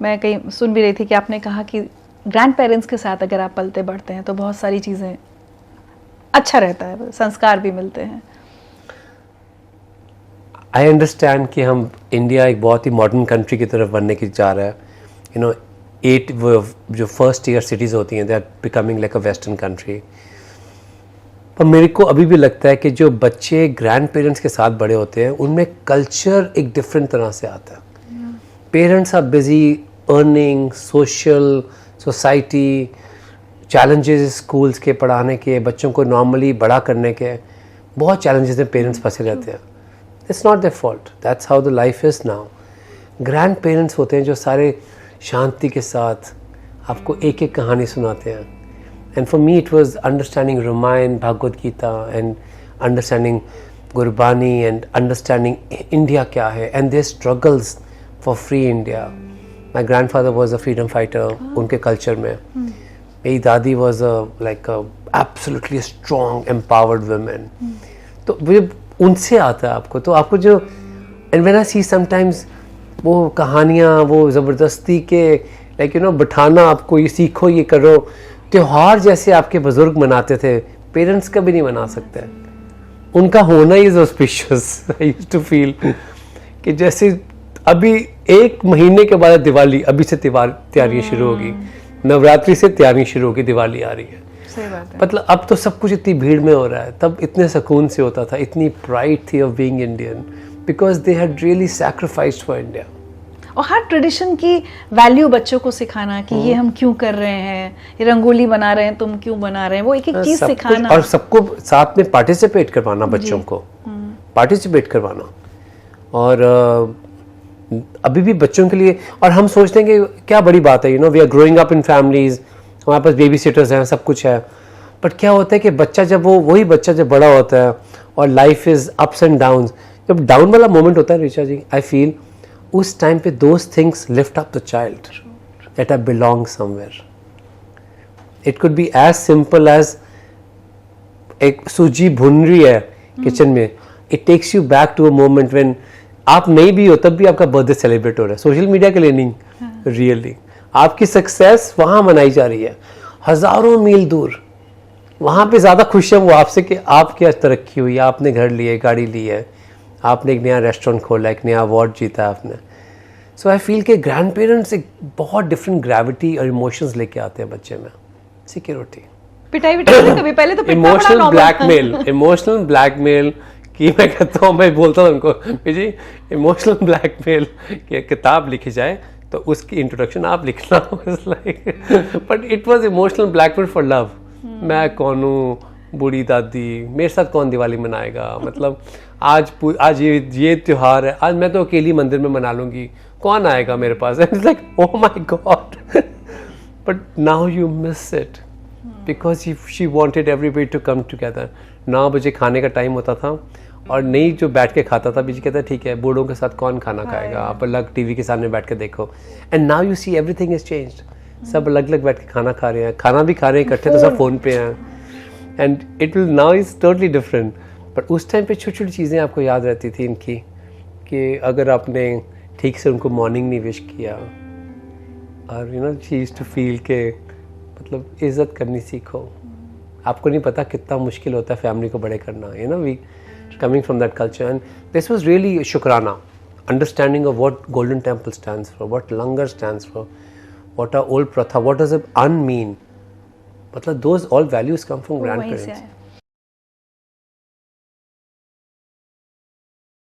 मैं कहीं सुन भी रही थी कि आपने कहा कि ग्रैंड पेरेंट्स के साथ अगर आप पलते बढ़ते हैं तो बहुत सारी चीज़ें अच्छा रहता है, संस्कार भी मिलते हैं। आई अंडरस्टैंड कि हम इंडिया एक बहुत ही मॉडर्न कंट्री की तरफ बनने की जा रहा है। यू नो 8 जो फर्स्ट ईयर सिटीज़ होती हैं, they are becoming like a western country. पर मेरे को अभी भी लगता है कि जो बच्चे ग्रैंड पेरेंट्स के साथ बड़े होते हैं उनमें कल्चर एक डिफरेंट तरह से आता है। Parents are busy earning, social, society, challenges schools के पढ़ाने के, बच्चों को नॉर्मली बड़ा करने के बहुत चैलेंजेस में पेरेंट्स फंसे रहते हैं। It's not their fault, that's how the life is now. Grand parents होते हैं जो सारे शांति के साथ आपको एक एक कहानी सुनाते हैं। And for me it was understanding Ramayana, Bhagavat Gita and understanding Gurbani and understanding India क्या है and their struggles for free India. My grandfather was a freedom fighter उनके कल्चर में। मेरी दादी was like absolutely strong empowered women. तो वो उनसे आता है आपको, तो आपको जो and when I see sometimes वो कहानियाँ, वो ज़बरदस्ती के लाइक यू नो बिठाना आपको, ये सीखो, ये करो, त्यौहार जैसे आपके बुजुर्ग मनाते थे, पेरेंट्स कभी नहीं मना सकते। उनका होना ही is auspicious. I used to feel कि जैसे अभी 1 महीने के बाद दिवाली, अभी से तैयारियाँ शुरू होगी, नवरात्रि से तैयारी शुरू होगी, दिवाली आ रही है। सही बात है। मतलब अब तो सब कुछ इतनी भीड़ में हो रहा है, तब इतने सुकून से होता था, इतनी प्राइड थी of being Indian because they had really sacrificed for India. और हर ट्रेडिशन की वैल्यू बच्चों को सिखाना कि ये हम क्यों कर रहे हैं, ये रंगोली बना रहे हैं तुम क्यों बना रहे हैं, वो एक एक चीज सिखाना और सबको साथ में पार्टिसिपेट करवाना, बच्चों को पार्टिसिपेट करवाना। और अभी भी बच्चों के लिए, और हम सोचते हैं कि क्या बड़ी बात है, you know we are growing up in families, हमारे पास बेबी सिटर्स हैं, सब कुछ है। बट क्या होता है कि बच्चा जब वही बच्चा जब बड़ा होता है और life is ups and down, जब डाउन वाला मोमेंट होता है ऋचा जी, आई फील उस टाइम पे those things lift up the child that I belong somewhere. It could be as simple as एक सूजी भुन रही है किचन में, it takes you back to a moment when आप नहीं भी हो तब भी आपका बर्थडे सेलिब्रेट हो रहा है। सोशल मीडिया के लिए नहीं, रियली आपकी सक्सेस वहां मनाई जा रही है, हजारों मील दूर। वहां पे ज्यादा खुश है वो आपसे कि आपकी आज तरक्की हुई, आपने घर लिए, गाड़ी ली है, आपने एक नया रेस्टोरेंट खोला, एक नया अवार्ड जीता आपने। सो आई फील के ग्रैंड पेरेंट्स एक बहुत डिफरेंट ग्रेविटी और इमोशंस लेके आते हैं बच्चे में। सिक्योरिटी, पिटाई विटाई कभी पहले तो इमोशनल ब्लैकमेल, इमोशनल ब्लैकमेल कि मैं कहता हूँ, मैं बोलता हूँ उनको जी इमोशनल ब्लैकमेल कि किताब लिखी जाए तो उसकी इंट्रोडक्शन आप लिखना। But it was emotional blackmail for love. मैं कौन हूँ, बूढ़ी दादी, मेरे साथ कौन दिवाली मनाएगा, मतलब आज ये त्योहार है, आज मैं तो अकेली मंदिर में मना लूंगी, कौन आएगा मेरे पास। It's like oh my God. But now you miss it because she wanted everybody to come together. 9 बजे खाने का टाइम होता था और नहीं जो बैठ के खाता था, बीजी कहता ठीक है बूढ़ों के साथ कौन खाना खाएगा, आप अलग टीवी के सामने बैठ के देखो। And now you see everything is changed. सब अलग अलग बैठ के खाना खा रहे हैं, खाना भी खा रहे हैं इकट्ठे, तो सब फोन पे हैं। And it will now is totally different. But उस टाइम पे छोटी छोटी चीज़ें आपको याद रहती थी इनकी, कि अगर आपने ठीक से उनको मॉर्निंग नहीं विश किया, और you know she used to feel के मतलब इज्जत करनी सीखो। आपको नहीं पता कितना मुश्किल होता है फैमिली को बड़े करना, you know we coming from that culture. And this was really Shukrana, understanding of what Golden Temple stands for, what Langar stands for, what are old Pratha, what does it unmean. Matlab those all values come from grandparents.